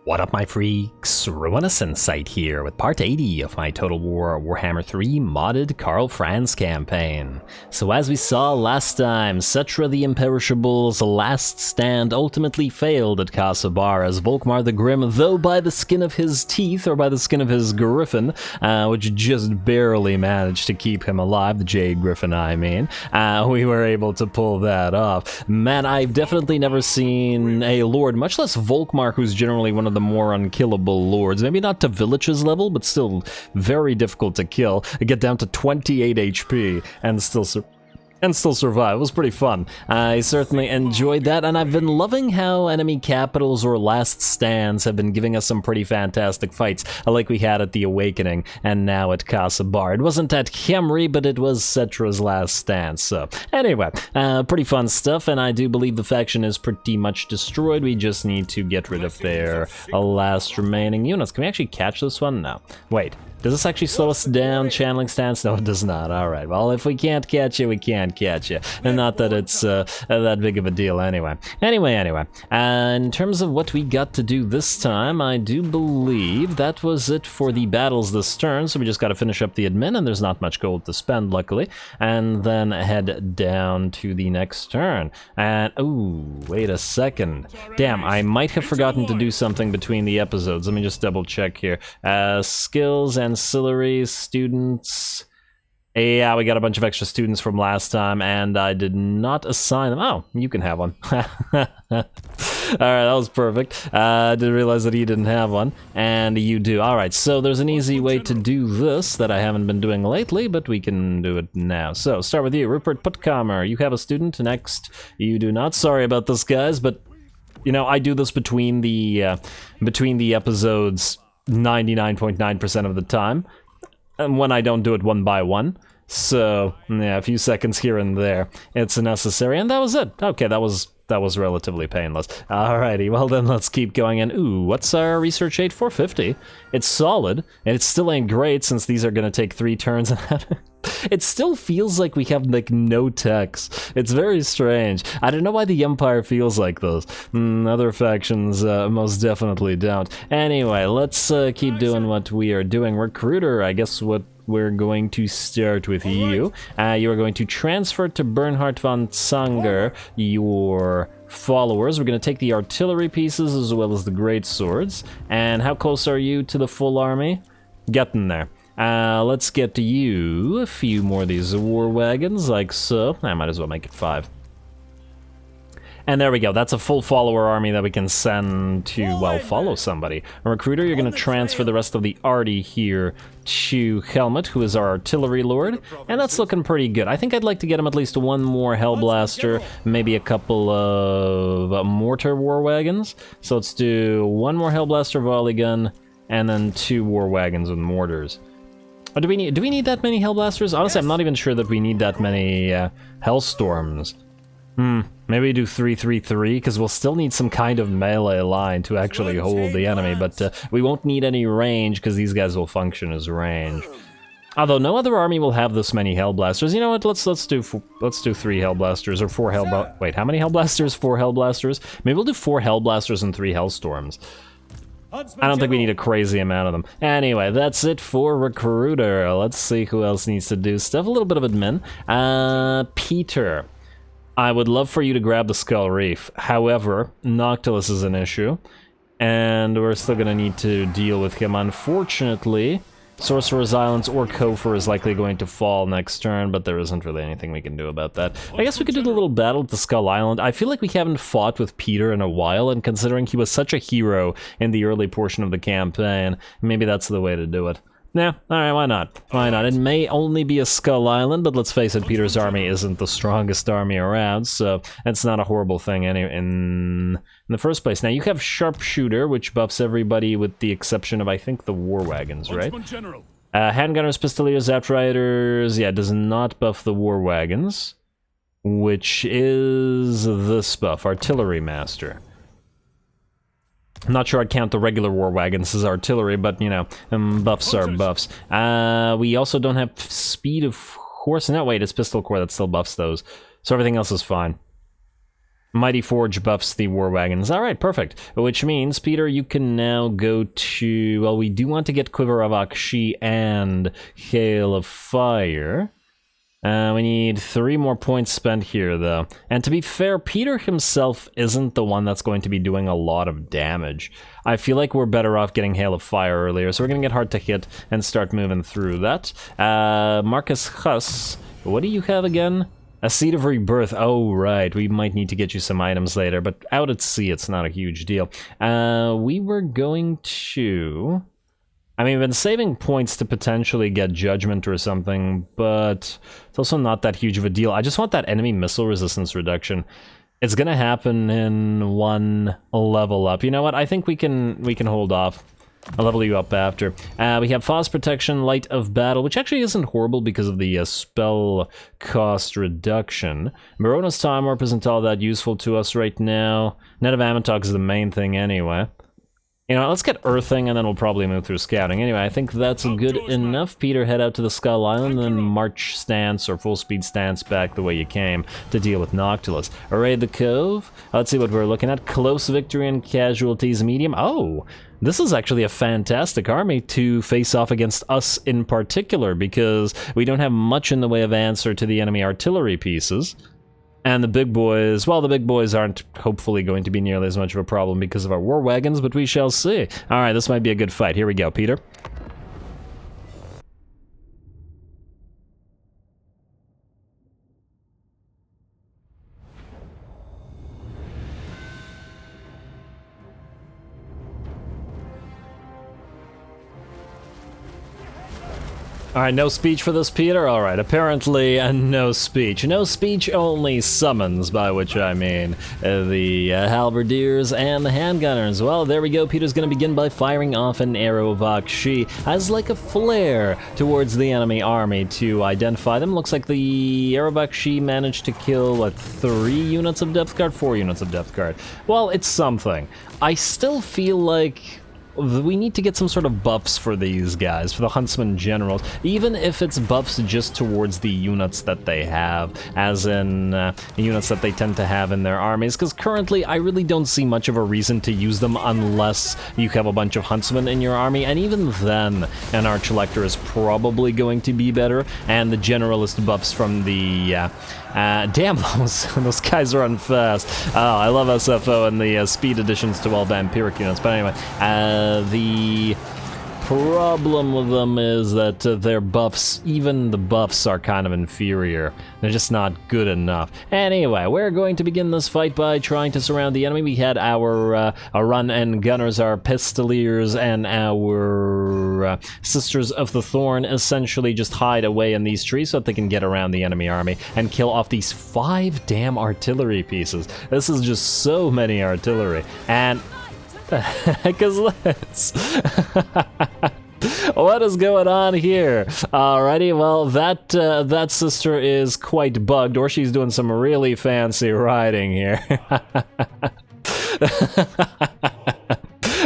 What up, my freaks? RuinousInsight here with part 80 of my Total Warhammer 3 modded Karl Franz campaign. So as we saw last time, Cetra the Imperishable's last stand ultimately failed at Casa Bar as Volkmar the Grim, though by the skin of his teeth, or by the skin of his griffin, which just barely managed to keep him alive, the Jade Griffin I mean, we were able to pull that off. Man, I've definitely never seen a lord, much less Volkmar, who's generally one of the more unkillable lords. Maybe not to Village's level, but still very difficult to kill. Get down to 28 HP and still survive. It was pretty fun. I certainly enjoyed that, and I've been loving how enemy capitals or last stands have been giving us some pretty fantastic fights, like we had at the Awakening, and now at Casa Bar. It wasn't at Khemri, but it was Cetra's last stand, so anyway, pretty fun stuff, and I do believe the faction is pretty much destroyed. We just need to get rid of their last remaining units. Can we actually catch this one? No. Wait. Does this actually slow us down, channeling stance? No, it does not. Alright, well, if we can't catch you, we can't catch you. And not that it's that big of a deal anyway. Anyway. In terms of what we got to do this time, I do believe that was it for the battles this turn, so we just got to finish up the admin, and there's not much gold to spend, luckily. And then head down to the next turn. And, ooh, wait a second. Damn, I might have forgotten to do something between the episodes. Let me just double check here. Skills and ancillaries, students. Yeah, we got a bunch of extra students from last time, and I did not assign them. Oh, you can have one. Alright, that was perfect. I didn't realize that he didn't have one, and you do. Alright, so there's an easy way to do this that I haven't been doing lately, but we can do it now. So, start with you, Rupert Puttkamer. You have a student. Next, you do not. Sorry about this, guys, but, you know, I do this between the episodes 99.9% of the time, and when I don't do it one by one. So, yeah, a few seconds here and there. It's necessary, and that was it. Okay, that was relatively painless. Alrighty, well then let's keep going. And ooh, what's our research rate? 450. It's solid, and it still ain't great since these are gonna take 3 turns. It still feels like we have, like, no techs. It's very strange. I don't know why the Empire feels like this. Other factions most definitely don't. Anyway, let's keep doing what we are doing. Recruiter, I guess what we're going to start with you. You are going to transfer to Bernhard von Zanger your followers. We're going to take the artillery pieces as well as the great swords. And how close are you to the full army? Getting there. Let's get to you a few more of these war wagons, like so. I might as well make it 5. And there we go, that's a full follower army that we can send to, well, follow somebody. A recruiter, you're going to transfer the rest of the arty here to Helmut, who is our artillery lord, and that's looking pretty good. I think I'd like to get him at least one more Hellblaster, maybe a couple of mortar war wagons. So let's do 1 more Hellblaster volley gun, and then 2 war wagons with mortars. Oh, do we need that many Hellblasters? Honestly, I'm not even sure that we need that many Hellstorms. Maybe do 3-3-3, because we'll still need some kind of melee line to actually hold the enemy, but we won't need any range, because these guys will function as range. Although no other army will have this many Hellblasters. You know what? Let's do 3 Hellblasters or 4 Hellblasters. Wait, how many Hellblasters? 4 Hellblasters? Maybe we'll do 4 Hellblasters and 3 Hellstorms. I don't think we need a crazy amount of them. Anyway, that's it for Recruiter. Let's see who else needs to do stuff. A little bit of admin. Peter. I would love for you to grab the Skull Reef. However, Noctilus is an issue, and we're still gonna need to deal with him. Unfortunately, Sorcerer's Islands or Kofor is likely going to fall next turn, but there isn't really anything we can do about that. I guess we could do the little battle at the Skull Island. I feel like we haven't fought with Peter in a while, and considering he was such a hero in the early portion of the campaign, maybe that's the way to do it. Yeah, alright, why not? Why not? It may only be a Skull Island, but let's face it, Peter's army isn't the strongest army around, so it's not a horrible thing in the first place. Now, you have Sharpshooter, which buffs everybody with the exception of, I think, the War Wagons, right? Handgunners, Pistoliers, Zaptriders, yeah, does not buff the War Wagons, which is this buff, Artillery Master. I'm not sure I'd count the regular war wagons as artillery, but, you know, buffs are buffs. We also don't have speed of horse. No, wait, it's pistol core that still buffs those. So everything else is fine. Mighty Forge buffs the war wagons. Alright, perfect. Which means, Peter, you can now go to... Well, we do want to get Quiver of Akshi and Hail of Fire. We need 3 more points spent here, though. And to be fair, Peter himself isn't the one that's going to be doing a lot of damage. I feel like we're better off getting Hail of Fire earlier, so we're going to get hard to hit and start moving through that. Marcus Huss, what do you have again? A Seed of Rebirth. Oh, right. We might need to get you some items later, but out at sea, it's not a huge deal. We were going to... I mean, we've been saving points to potentially get Judgment or something, but it's also not that huge of a deal. I just want that enemy missile resistance reduction. It's gonna happen in 1 level up. You know what? I think we can hold off. I'll level you up after. We have Frost Protection, Light of Battle, which actually isn't horrible because of the spell cost reduction. Morona's Time Warp isn't all that useful to us right now. Net of Amatok is the main thing anyway. You know, let's get Earthing, and then we'll probably move through Scouting. Anyway, I think that's good enough. Peter, head out to the Skull Island, and then march stance, or full-speed stance back the way you came to deal with Noctilus. Raid the Cove. Let's see what we're looking at. Close victory and casualties medium. Oh, this is actually a fantastic army to face off against us in particular, because we don't have much in the way of answer to the enemy artillery pieces. And the big boys, well, the big boys aren't hopefully going to be nearly as much of a problem because of our war wagons, but we shall see. Alright, this might be a good fight. Here we go, Peter. Alright, no speech for this, Peter? Alright, apparently no speech. No speech, only summons, by which I mean the halberdiers and the handgunners. Well, there we go. Peter's gonna begin by firing off an arrow of Akshi as like a flare towards the enemy army to identify them. Looks like the arrow of Akshi managed to kill, what, 3 units of depth guard? 4 units of depth guard. Well, it's something. I still feel like we need to get some sort of buffs for these guys, for the Huntsman Generals, even if it's buffs just towards the units that they have, as in the units that they tend to have in their armies, because currently I really don't see much of a reason to use them unless you have a bunch of Huntsmen in your army, and even then, an Archlector is probably going to be better, and the Generalist buffs from the... damn, those guys run fast. Oh, I love SFO and the speed additions to all vampiric units. But anyway, the problem with them is that their buffs, even the buffs, are kind of inferior. They're just not good enough. Anyway, we're going to begin this fight by trying to surround the enemy. We had our run and gunners, our pistoliers, and our sisters of the Thorn essentially just hide away in these trees so that they can get around the enemy army and kill off these 5 damn artillery pieces. This is just so many artillery. And the heck is this? What is going on here? Alrighty, well, that sister is quite bugged, or she's doing some really fancy riding here.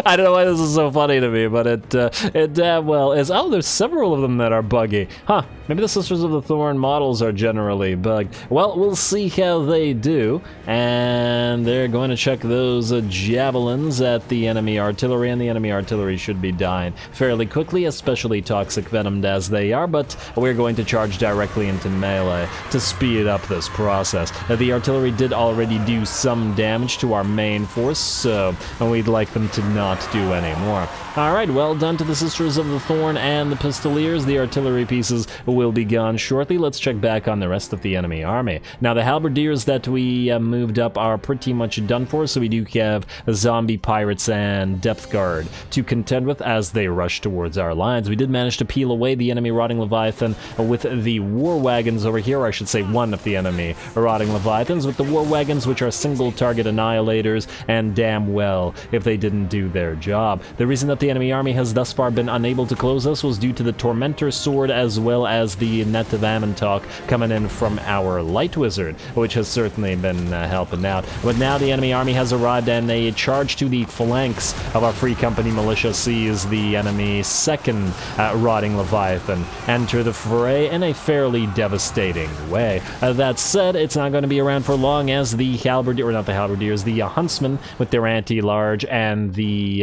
I don't know why this is so funny to me, but it damn well is. Oh, there's several of them that are buggy. Huh, maybe the Sisters of the Thorn models are generally bugged. Well, we'll see how they do, and they're going to check those javelins at the enemy artillery, and the enemy artillery should be dying fairly quickly, especially toxic venomed as they are, but we're going to charge directly into melee to speed up this process. The artillery did already do some damage to our main force, so we'd like them to not do any more. Alright, well done to the Sisters of the Thorn and the Pistoliers. The artillery pieces will be gone shortly. Let's check back on the rest of the enemy army. Now, the halberdiers that we moved up are pretty much done for, so we do have zombie pirates and depth guard to contend with as they rush towards our lines. We did manage to peel away the enemy Rotting Leviathan with the war wagons over here, or I should say one of the enemy Rotting Leviathans, with the war wagons, which are single target annihilators, and damn well if they didn't do their their job. The reason that the enemy army has thus far been unable to close us was due to the Tormentor Sword as well as the Net of Amantok coming in from our Light Wizard, which has certainly been helping out. But now the enemy army has arrived and a charge to the flanks of our Free Company militia sees the enemy's second Rotting Leviathan enter the fray in a fairly devastating way. That said, it's not going to be around for long as the Halberdier, or not the Halberdiers, the Huntsmen with their anti-large and the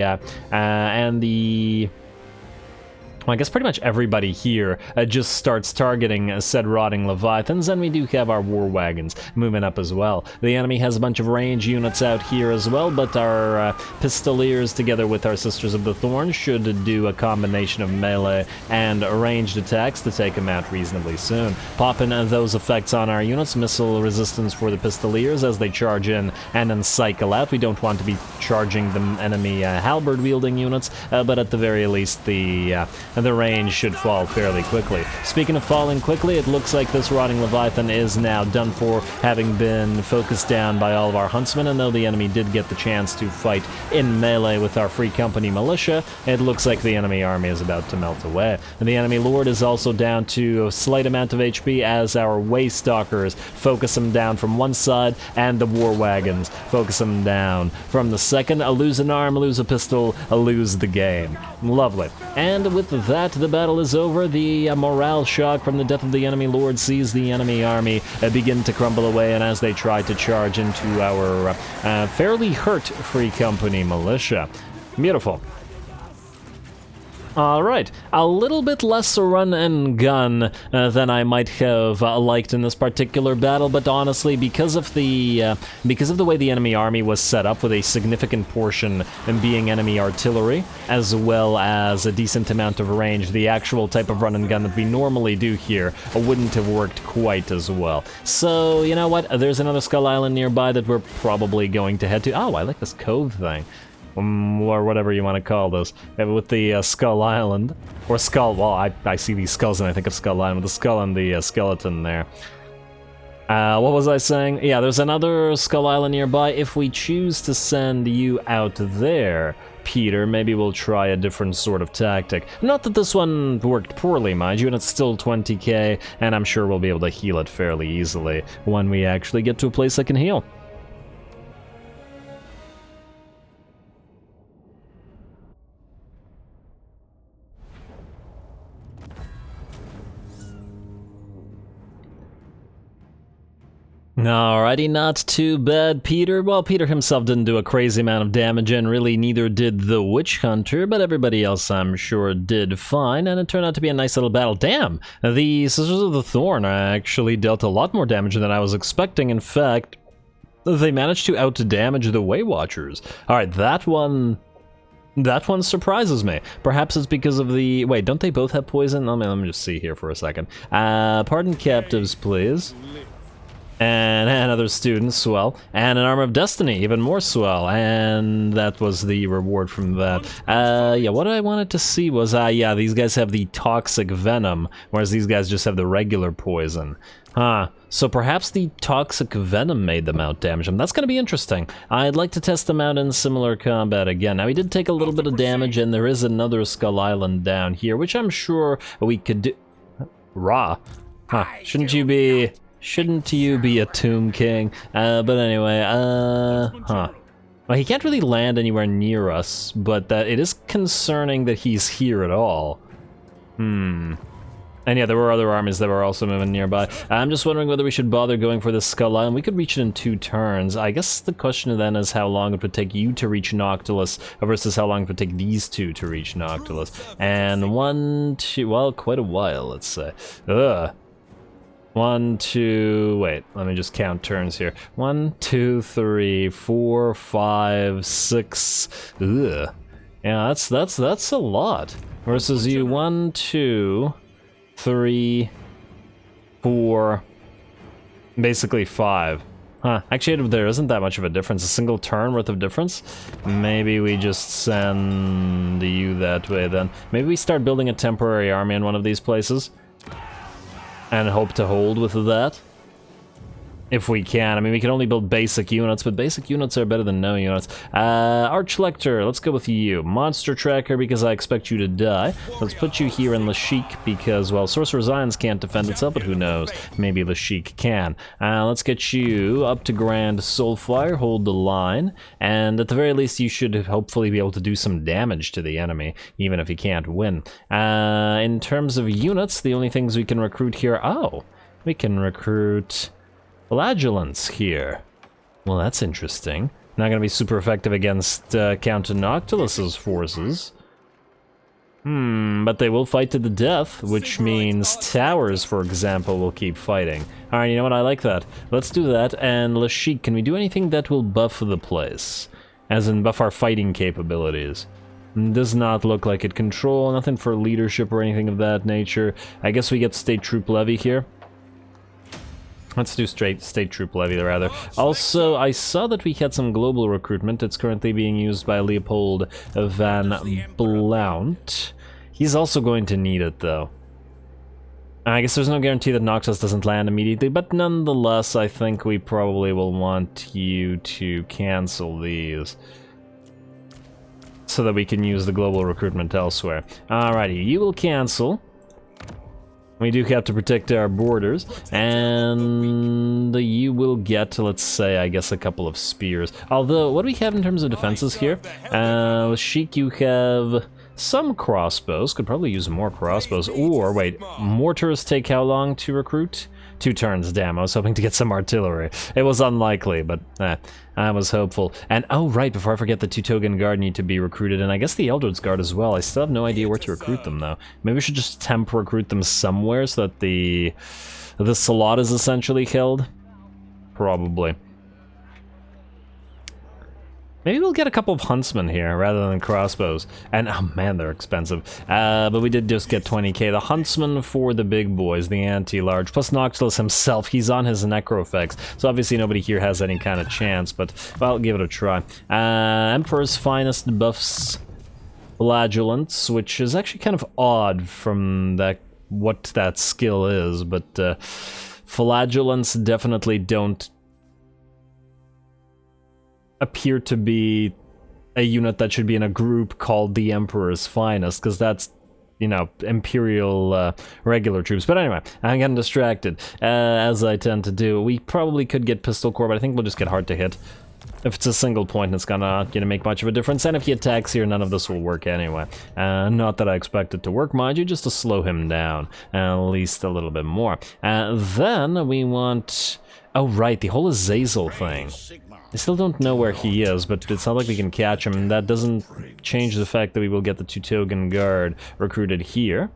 well, I guess pretty much everybody here just starts targeting said Rotting Leviathans, and we do have our war wagons moving up as well. The enemy has a bunch of range units out here as well, but our Pistoliers together with our Sisters of the Thorn should do a combination of melee and ranged attacks to take them out reasonably soon. Popping those effects on our units, missile resistance for the Pistoliers as they charge in and then cycle out. We don't want to be charging the enemy halberd wielding units, but at the very least the range should fall fairly quickly. Speaking of falling quickly, it looks like this Rotting Leviathan is now done for, having been focused down by all of our Huntsmen, and though the enemy did get the chance to fight in melee with our Free Company militia, it looks like the enemy army is about to melt away. And the enemy Lord is also down to a slight amount of HP as our Waystalkers focus him down from one side, and the War Wagons focus him down from the second. Lose an arm, lose a pistol, lose the game. Lovely. And with that, the battle is over. The morale shock from the death of the enemy Lord sees the enemy army begin to crumble away, and as they try to charge into our fairly hurt Free Company militia. Beautiful. Alright, a little bit less run and gun than I might have liked in this particular battle, but honestly, because of the way the enemy army was set up with a significant portion being enemy artillery, as well as a decent amount of range, the actual type of run and gun that we normally do here wouldn't have worked quite as well. So, you know what, there's another Skull Island nearby that we're probably going to head to. Oh, I like this cove thing. Or whatever you want to call this, with the Skull Island, or Skull, well, I see these skulls and I think of Skull Island, with the skull and the skeleton there. What was I saying? Yeah, there's another Skull Island nearby. If we choose to send you out there, Peter, maybe we'll try a different sort of tactic. Not that this one worked poorly, mind you, and it's still 20k, and I'm sure we'll be able to heal it fairly easily when we actually get to a place that can heal. Alrighty, not too bad, Peter. Well, Peter himself didn't do a crazy amount of damage, and really neither did the Witch Hunter, but everybody else I'm sure did fine, and it turned out to be a nice little battle. Damn! The Sisters of the Thorn actually dealt a lot more damage than I was expecting. In fact, they managed to out-damage the Waywatchers. Alright, that one surprises me. Perhaps it's because of the... Wait, don't they both have poison? Let me just see here for a second. Pardon captives, please. And another student, swell. And an Armor of Destiny, even more swell. And that was the reward from that. Yeah, what I wanted to see was, yeah, these guys have the toxic venom, whereas these guys just have the regular poison. Huh. So perhaps the toxic venom made them out-damage them. That's going to be interesting. I'd like to test them out in similar combat again. Now, we did take a little bit of damage, and there is another Skull Island down here, which I'm sure we could do... Raw. Huh. Shouldn't you be a Tomb King? But anyway, huh. Well, he can't really land anywhere near us, but it is concerning that he's here at all. And yeah, there were other armies that were also moving nearby. I'm just wondering whether we should bother going for this Skull Island. We could reach it in 2 turns. I guess the question then is how long it would take you to reach Noctilus versus how long it would take these two to reach Noctilus. And 1, 2, well, quite a while, let's say. Ugh. 1, 2, wait, let me just count turns here. 1, 2, 3, 4, 5, 6. Ugh. Yeah, that's a lot. Versus you, 1, 2, 3, 4, basically 5. Huh, actually there isn't that much of a difference, a single turn worth of difference. Maybe we just send you that way then. Maybe we start building a temporary army in one of these places and hope to hold with that. If we can. I mean, we can only build basic units, but basic units are better than no units. Archlector, let's go with you. Monster Tracker, because I expect you to die. Let's put you here in Lashik, because, well, Sorcerer's Irons can't defend itself, but who knows? Maybe Lashik can. Let's get you up to Grand Soulfire, hold the line, and at the very least, you should hopefully be able to do some damage to the enemy, even if you can't win. In terms of units, the only things we can recruit here... Oh, we can recruit... Flagellants here. Well, that's interesting. Not gonna be super effective against Count Noctilus's forces. But they will fight to the death, which means towers, for example, will keep fighting. Alright, you know what, I like that. Let's do that, and Lashik, can we do anything that will buff the place? As in, buff our fighting capabilities. Does not look like it. Control, nothing for leadership or anything of that nature. I guess we get State Troop Levy here. Let's do State Troop Levy, rather. Also, I saw that we had some global recruitment. It's currently being used by Leopold van Blount. He's also going to need it, though. I guess there's no guarantee that Noxus doesn't land immediately, but nonetheless, I think we probably will want you to cancel these, so that we can use the global recruitment elsewhere. Alrighty, you will cancel. We do have to protect our borders, and you will get, let's say, I guess, a couple of spears. Although, what do we have in terms of defenses here? With Sheik, you have some crossbows. Could probably use more crossbows. Or, wait, mortars take how long to recruit? 2 turns, damn. I was hoping to get some artillery. It was unlikely, but I was hopeful. And, oh, right, before I forget, the Teutogan Guard need to be recruited, and I guess the Eldred's Guard as well. I still have no idea where to recruit them, though. Maybe we should just temp recruit them somewhere so that the slot is essentially held? Probably. Maybe we'll get a couple of huntsmen here rather than crossbows. And, oh man, they're expensive. But we did just get 20k. The huntsman for the big boys, the anti-large. Plus Noctilus himself, he's on his necro-effects. So obviously nobody here has any kind of chance, but, well, give it a try. Emperor's Finest buffs Flagellants, which is actually kind of odd from that what that skill is, but Flagellants definitely don't appear to be a unit that should be in a group called the Emperor's Finest, because that's, you know, Imperial regular troops. But anyway, I'm getting distracted, as I tend to do. We probably could get Pistol Corps, but I think we'll just get hard to hit. If it's a single point, it's gonna make much of a difference, and if he attacks here, none of this will work anyway. Not that I expect it to work, mind you, just to slow him down, at least a little bit more. Then we want... Oh right, the whole Azazel thing. I still don't know where he is, but it's not like we can catch him, and that doesn't change the fact that we will get the Teutogan Guard recruited here.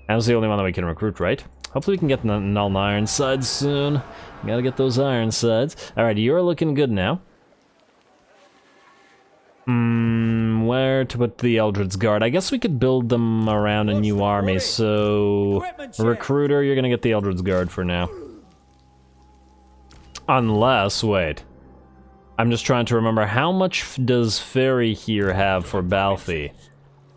That was the only one that we can recruit, right? Hopefully we can get Null Ironsides soon. Gotta get those Ironsides. Alright, you're looking good now. Where to put the Eldred's Guard? I guess we could build them around a new army, so... Recruiter, you're gonna get the Eldred's Guard for now. Unless, wait. I'm just trying to remember, how much does Ferry here have for Balthy?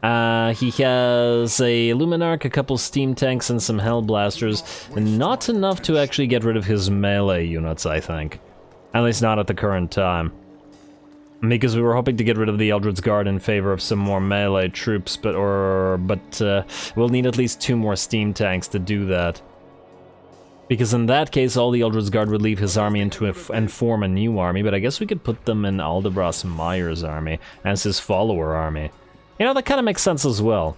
He has a Luminarch, a couple steam tanks, and some Hellblasters. Not enough to actually get rid of his melee units, I think. At least not at the current time. Because we were hoping to get rid of the Eldred's Guard in favor of some more melee troops, but we'll need at least 2 more steam tanks to do that. Because in that case, all the Eldred's Guard would leave his army and form a new army, but I guess we could put them in Aldebras Meyer's army as his follower army. You know, that kind of makes sense as well.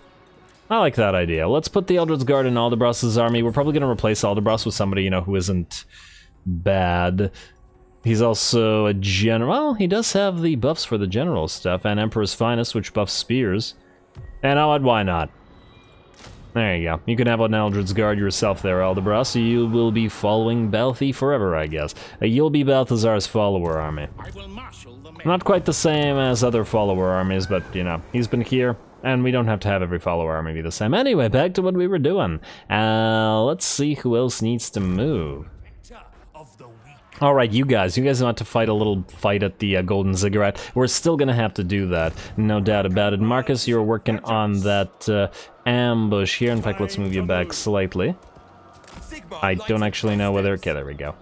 I like that idea. Let's put the Eldred's Guard in Aldebras's army. We're probably going to replace Aldebras with somebody, you know, who isn't bad. He's also a general. Well, he does have the buffs for the general stuff, and Emperor's Finest, which buffs spears. And why not? There you go. You can have an Eldred's Guard yourself there, Aldebras. You will be following Balthy forever, I guess. You'll be Balthazar's follower army. Not quite the same as other follower armies, but, you know, he's been here, and we don't have to have every follower army be the same. Anyway, back to what we were doing. Let's see who else needs to move. Alright, you guys want to fight a little fight at the Golden Ziggurat. We're still gonna have to do that, no doubt about it. Marcus, you're working on that ambush here. In fact, let's move you back slightly. I don't actually know whether... Okay, there we go.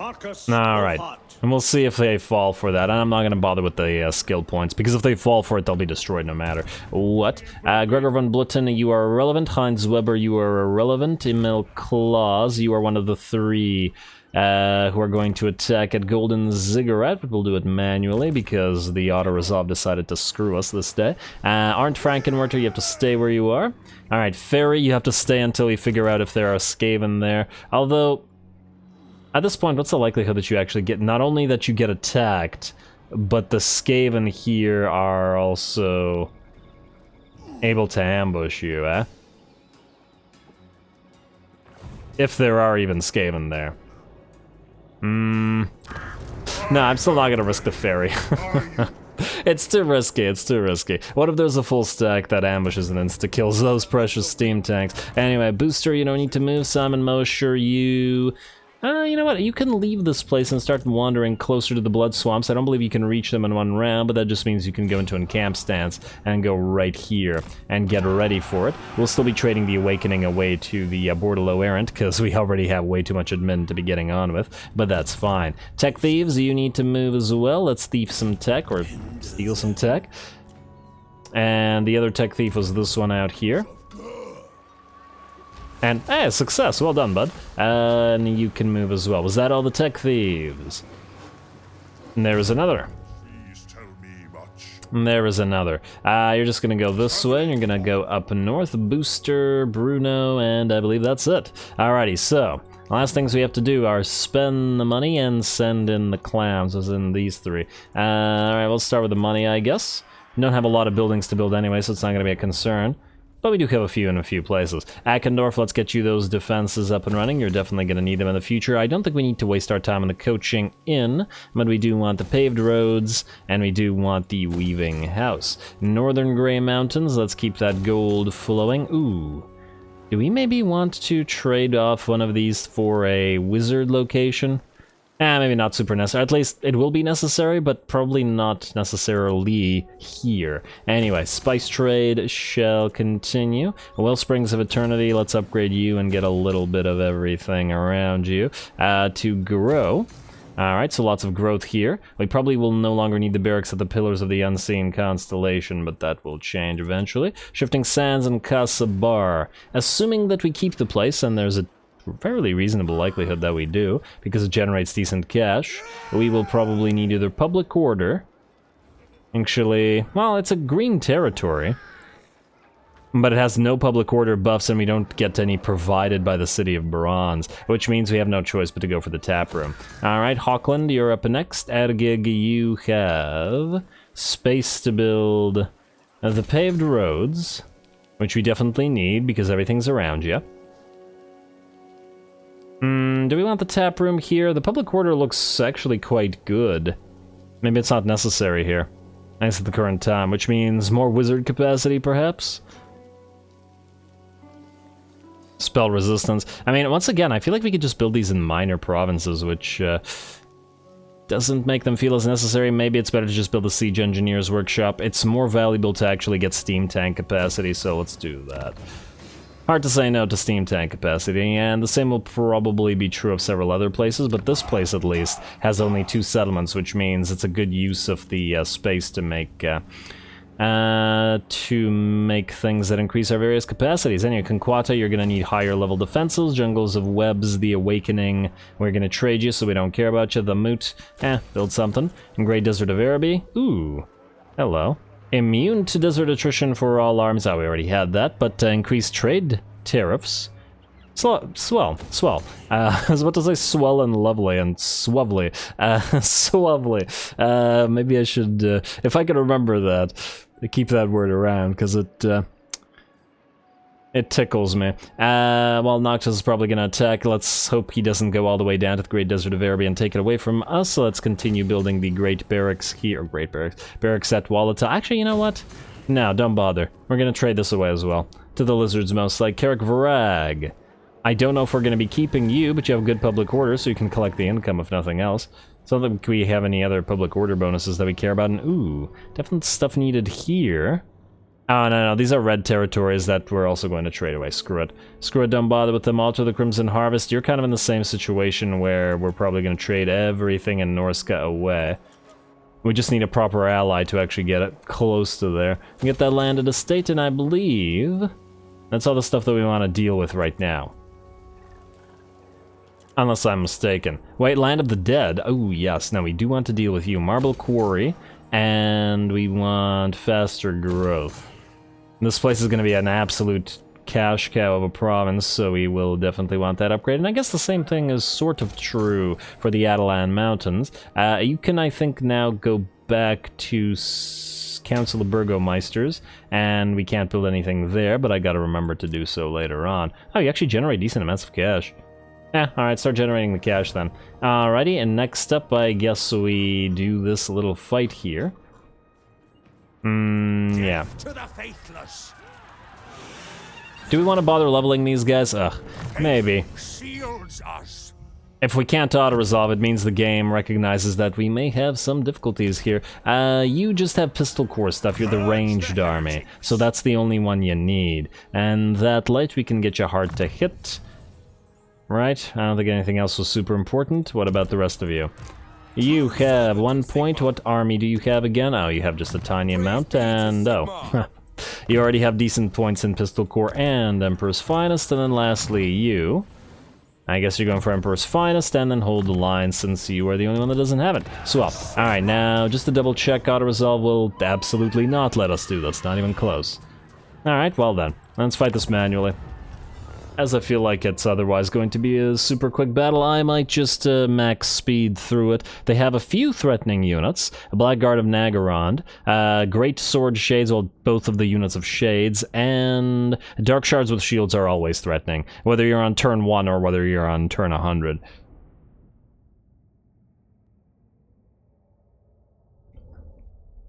Alright, and we'll see if they fall for that. I'm not going to bother with the skill points, because if they fall for it, they'll be destroyed no matter what. Gregor von Blutten, you are irrelevant. Heinz Weber, you are irrelevant. Emil Claus, you are one of the 3 who are going to attack at Golden Ziggurat, but we'll do it manually because the auto-resolve decided to screw us this day. Arndt Frankenwerter, you have to stay where you are. Alright, Ferry, you have to stay until we figure out if there are Skaven there. Although, at this point, what's the likelihood that you actually get, not only that you get attacked, but the Skaven here are also able to ambush you, eh? If there are even Skaven there. No, I'm still not gonna risk the ferry. It's too risky, it's too risky. What if there's a full stack that ambushes and insta-kills those precious steam tanks? Anyway, Booster, you don't need to move. Simon Mosher, you know what? You can leave this place and start wandering closer to the blood swamps. I don't believe you can reach them in one round, but that just means you can go into a camp stance and go right here and get ready for it. We'll still be trading the Awakening away to the Bordello Errant, because we already have way too much admin to be getting on with, but that's fine. Tech Thieves, you need to move as well. Let's thief some tech, or steal some tech. And the other tech thief was this one out here. And, hey, success! Well done, bud. And you can move as well. Was that all the tech thieves? And there is another. Please tell me much. And there is another. You're just gonna go this way, and you're gonna go up north. Booster, Bruno, and I believe that's it. Alrighty, so, last things we have to do are spend the money and send in the clams, as in these 3. Alright, we'll start with the money, I guess. We don't have a lot of buildings to build anyway, so it's not gonna be a concern. But we do have a few in a few places. Ackendorf, let's get you those defenses up and running. You're definitely going to need them in the future. I don't think we need to waste our time on the coaching inn, but we do want the paved roads, and we do want the weaving house. Northern Grey Mountains, let's keep that gold flowing. Ooh. Do we maybe want to trade off one of these for a wizard location? Maybe not super necessary. At least it will be necessary, but probably not necessarily here. Anyway, spice trade shall continue. Wellsprings of Eternity, let's upgrade you and get a little bit of everything around you to grow. Alright, so lots of growth here. We probably will no longer need the barracks at the Pillars of the Unseen Constellation, but that will change eventually. Shifting Sands and Casa Bar. Assuming that we keep the place, and there's a fairly reasonable likelihood that we do, because it generates decent cash, we will probably need either public order. Actually, well, it's a green territory, but it has no public order buffs, and we don't get any provided by the City of Bronze, which means we have no choice but to go for the tap room. Alright, Hawkland, you're up next. Ergig, you have space to build the paved roads, which we definitely need because everything's around you. Do we want the tap room here? The public order looks actually quite good. Maybe it's not necessary here. Nice at the current time, which means more wizard capacity, perhaps? Spell resistance. I mean, once again, I feel like we could just build these in minor provinces, which doesn't make them feel as necessary. Maybe it's better to just build a Siege Engineer's Workshop. It's more valuable to actually get steam tank capacity, so let's do that. Hard to say no to steam tank capacity, and the same will probably be true of several other places, but this place at least has only 2 settlements, which means it's a good use of the space to make things that increase our various capacities. Anyway, Conquata, you're going to need higher level defenses. Jungles of Webs, the Awakening, we're going to trade you, so we don't care about you. The Moot, build something. And Great Desert of Araby, ooh, hello. Immune to desert attrition for all arms. Oh, we already had that, but increased trade tariffs. Swell. I was about to say swell and lovely and swovely. Swovely. Maybe I should, if I could remember that, keep that word around, because it tickles me. Well, Noctis is probably going to attack. Let's hope he doesn't go all the way down to the Great Desert of Araby and take it away from us. So let's continue building the Great Barracks here. Barracks at Wallata. Actually, you know what? No, don't bother. We're going to trade this away as well. To the lizards most like. Carrick Varag. I don't know if we're going to be keeping you, but you have good public order, so you can collect the income if nothing else. So I don't think we have any other public order bonuses that we care about. And ooh, definitely stuff needed here. Oh, no, these are red territories that we're also going to trade away. Screw it. Screw it, don't bother with them. Alter the Crimson Harvest. You're kind of in the same situation where we're probably going to trade everything in Norska away. We just need a proper ally to actually get it close to there. And get that landed estate, and I believe that's all the stuff that we want to deal with right now. Unless I'm mistaken. Wait, Land of the Dead. Oh, yes. Now, we do want to deal with you. Marble Quarry, and we want faster growth. This place is going to be an absolute cash cow of a province, so we will definitely want that upgrade. And I guess the same thing is sort of true for the Atalan Mountains. You can, I think, now go back to Council of Burgomeisters, and we can't build anything there, but I gotta remember to do so later on. Oh, you actually generate decent amounts of cash. Yeah, alright, start generating the cash then. Alrighty, and next up, I guess we do this little fight here. Yeah. Do we want to bother leveling these guys? Ugh, maybe. If we can't auto-resolve, it means the game recognizes that we may have some difficulties here. You just have pistol core stuff, you're the ranged army, so that's the only one you need. And that light, we can get you hard to hit. Right, I don't think anything else was super important. What about the rest of you? You have 1 point. What army do you have again? Oh, you have just a tiny amount, and oh. You already have decent points in Pistol Corps and Emperor's Finest, and then lastly, you. I guess you're going for Emperor's Finest, and then hold the line since you are the only one that doesn't have it. Swap. Alright, now, just to double check, auto-resolve will absolutely not let us do this, not even close. Alright, well then, let's fight this manually. As I feel like it's otherwise going to be a super quick battle, I might just max speed through it. They have a few threatening units. A Blackguard of Nagarond, Great Sword Shades, well, both of the units of Shades, and Dark Shards with Shields are always threatening, whether you're on turn 1 or whether you're on turn 100.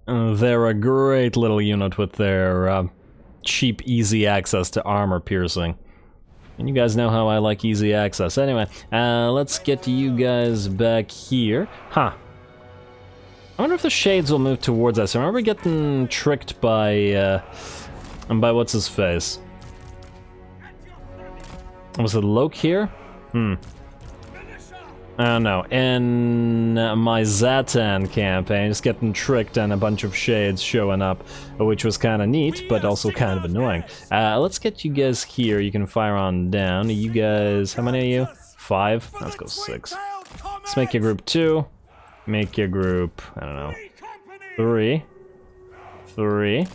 They're a great little unit with their cheap, easy access to armor piercing. And you guys know how I like easy access. Anyway, let's get you guys back here. Huh. I wonder if the Shades will move towards us. I remember getting tricked by what's-his-face. Was it Loke here? I don't know. In my Zatan campaign, just getting tricked and a bunch of Shades showing up, which was kind of neat, but also kind of annoying. Let's get you guys here. You can fire on down. You guys, how many are you? 5? Let's go 6. Let's make your group 2. Make your group, I don't know, 3. 3.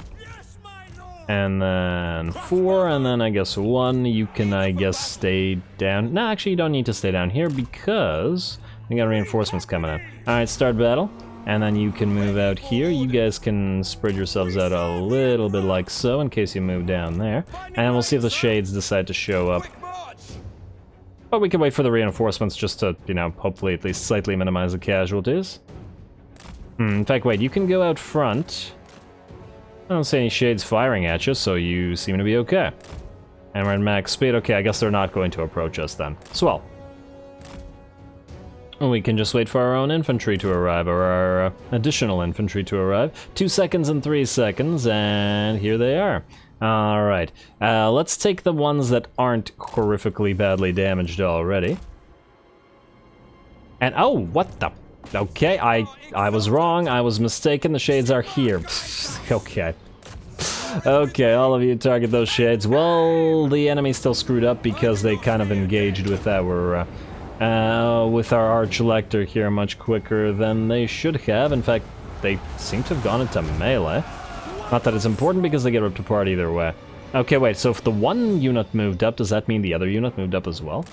And then 4, and then I guess 1. You can, I guess, stay down. No, actually, you don't need to stay down here because we got reinforcements coming in. Alright, start battle. And then you can move out here. You guys can spread yourselves out a little bit like so in case you move down there. And we'll see if the Shades decide to show up. But we can wait for the reinforcements just to, you know, hopefully at least slightly minimize the casualties. In fact, wait, you can go out front. I don't see any Shades firing at you, so you seem to be okay. And we're at max speed. Okay, I guess they're not going to approach us then. Swell. We can just wait for our own infantry to arrive, or our additional infantry to arrive. 2 seconds and 3 seconds, and here they are. Alright, let's take the ones that aren't horrifically badly damaged already. And, oh, what the... Okay, I was wrong, I was mistaken, the Shades are here. Okay. Okay, all of you target those Shades. Well, the enemy still screwed up because they kind of engaged with our Arch Lector here much quicker than they should have. In fact, they seem to have gone into melee. Not that it's important because they get ripped apart either way. Okay, wait, so if the one unit moved up, does that mean the other unit moved up as well?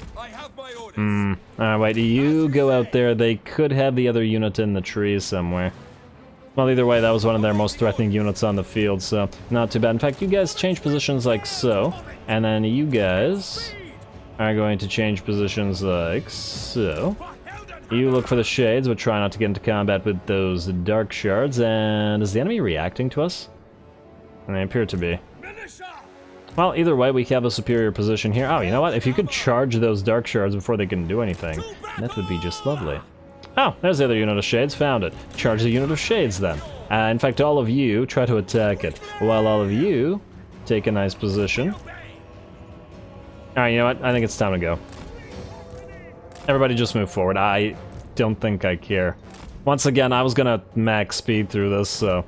Alright, wait, you go out there. They could have the other unit in the trees somewhere. Well, either way, that was one of their most threatening units on the field, so not too bad. In fact, you guys change positions like so, and then you guys are going to change positions like so. You look for the Shades, but try not to get into combat with those Dark Shards, and is the enemy reacting to us? And they appear to be. Well, either way, we have a superior position here. Oh, you know what? If you could charge those Dark Shards before they can do anything, that would be just lovely. Oh, there's the other unit of Shades. Found it. Charge the unit of Shades, then. In fact, all of you try to attack it, while all of you take a nice position. Alright, you know what? I think it's time to go. Everybody just move forward. I don't think I care. Once again, I was gonna max speed through this, so...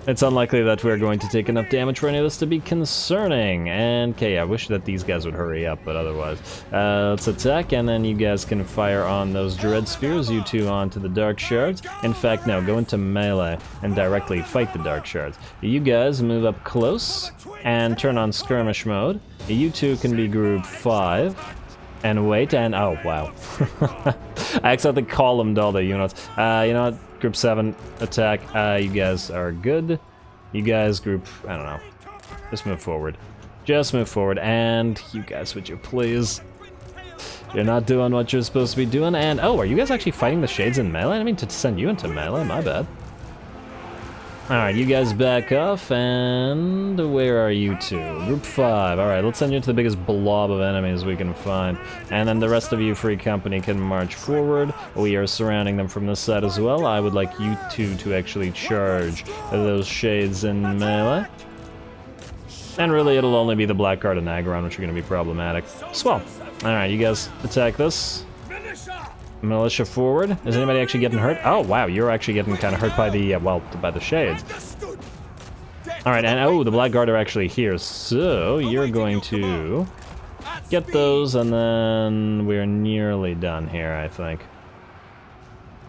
it's unlikely that we're going to take enough damage for any of this to be concerning. And, okay, I wish that these guys would hurry up, but otherwise. Let's attack, and then you guys can fire on those Dread Spears, you two onto the Dark Shards. In fact, no, go into melee and directly fight the Dark Shards. You guys move up close and turn on Skirmish mode. You two can be Group 5. And wait, and oh, wow. I accidentally columned all the units. You know what? Group 7, attack. You guys are good. You guys, group, I don't know. Just move forward. Just move forward. And you guys, would you please? You're not doing what you're supposed to be doing. And, oh, are you guys actually fighting the Shades in melee? I didn't mean to send you into melee, my bad. Alright, you guys back off, and where are you two? Group 5. Alright, let's send you to the biggest blob of enemies we can find. And then the rest of you, Free Company, can march forward. We are surrounding them from this side as well. I would like you two to actually charge those Shades in melee. And really, it'll only be the Blackguard and Agaron, which are going to be problematic. Swell. Alright, you guys attack this. Militia forward. Is anybody actually getting hurt? Oh, wow, you're actually getting kind of hurt by the, well, by the Shades. Alright, and oh, the Blackguard are actually here, so you're going to get those, and then we're nearly done here, I think.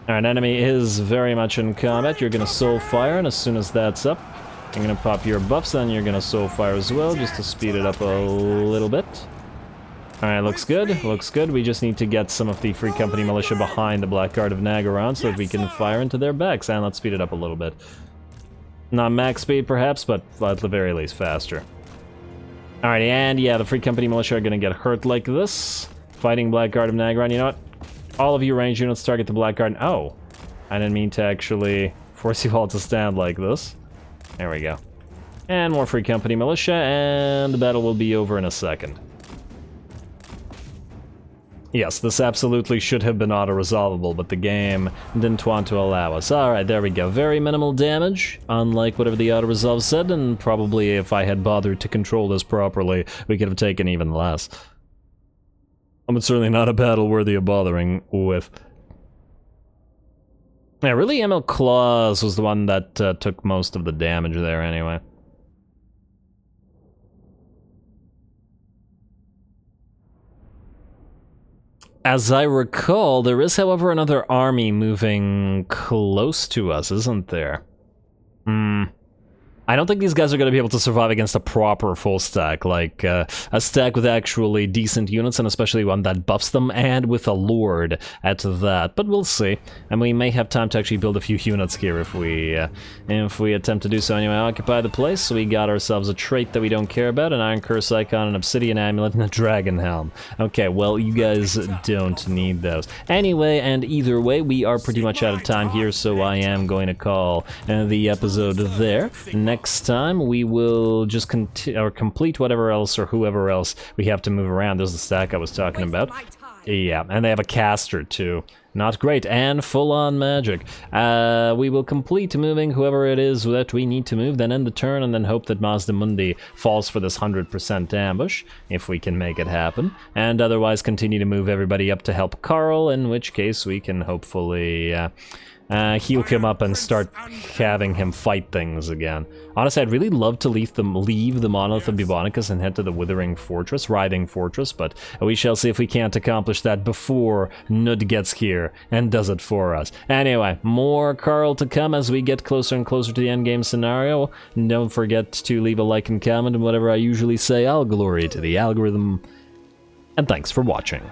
Alright, enemy is very much in combat. You're going to soul fire, and as soon as that's up, I'm going to pop your buffs, then you're going to soul fire as well, just to speed it up a little bit. Alright, looks good, looks good. We just need to get some of the Free Company militia behind the Blackguard of Nagaron so that we can fire into their backs, and let's speed it up a little bit. Not max speed, perhaps, but at the very least faster. Alright, and yeah, the Free Company militia are gonna get hurt like this. Fighting Blackguard of Nagaron. You know what? All of you range units target the Blackguard. Oh, I didn't mean to actually force you all to stand like this. There we go. And more Free Company militia, and the battle will be over in a second. Yes, this absolutely should have been auto-resolvable, but the game didn't want to allow us. Alright, there we go. Very minimal damage, unlike whatever the auto-resolve said, and probably if I had bothered to control this properly, we could have taken even less. But certainly not a battle worthy of bothering with. Yeah, really, ML Claws was the one that took most of the damage there anyway. As I recall, there is, however, another army moving close to us, isn't there? I don't think these guys are going to be able to survive against a proper full stack, like a stack with actually decent units, and especially one that buffs them, and with a lord at that. But we'll see, and we may have time to actually build a few units here if we attempt to do so. Anyway, occupy the place. So we got ourselves a trait that we don't care about: an Iron Curse icon, an Obsidian Amulet, and a Dragon Helm. Okay, well, you guys don't need those. Anyway, and either way, we are pretty much out of time here, so I am going to call the episode there. Next time, we will just complete whatever else or whoever else we have to move around. There's the stack I was talking about. Yeah, and they have a caster too. Not great, and full-on magic. We will complete moving whoever it is that we need to move, then end the turn, and then hope that Mazda Mundi falls for this 100% ambush, if we can make it happen. And otherwise continue to move everybody up to help Karl, in which case we can hopefully heal him up and start having him fight things again. Honestly, I'd really love to leave the Monolith of Bubonicus and head to the Writhing Fortress, but we shall see if we can't accomplish that before Nud gets here and does it for us. Anyway, more Karl to come as we get closer and closer to the endgame scenario. Don't forget to leave a like and comment, and whatever I usually say, all glory to the algorithm. And thanks for watching.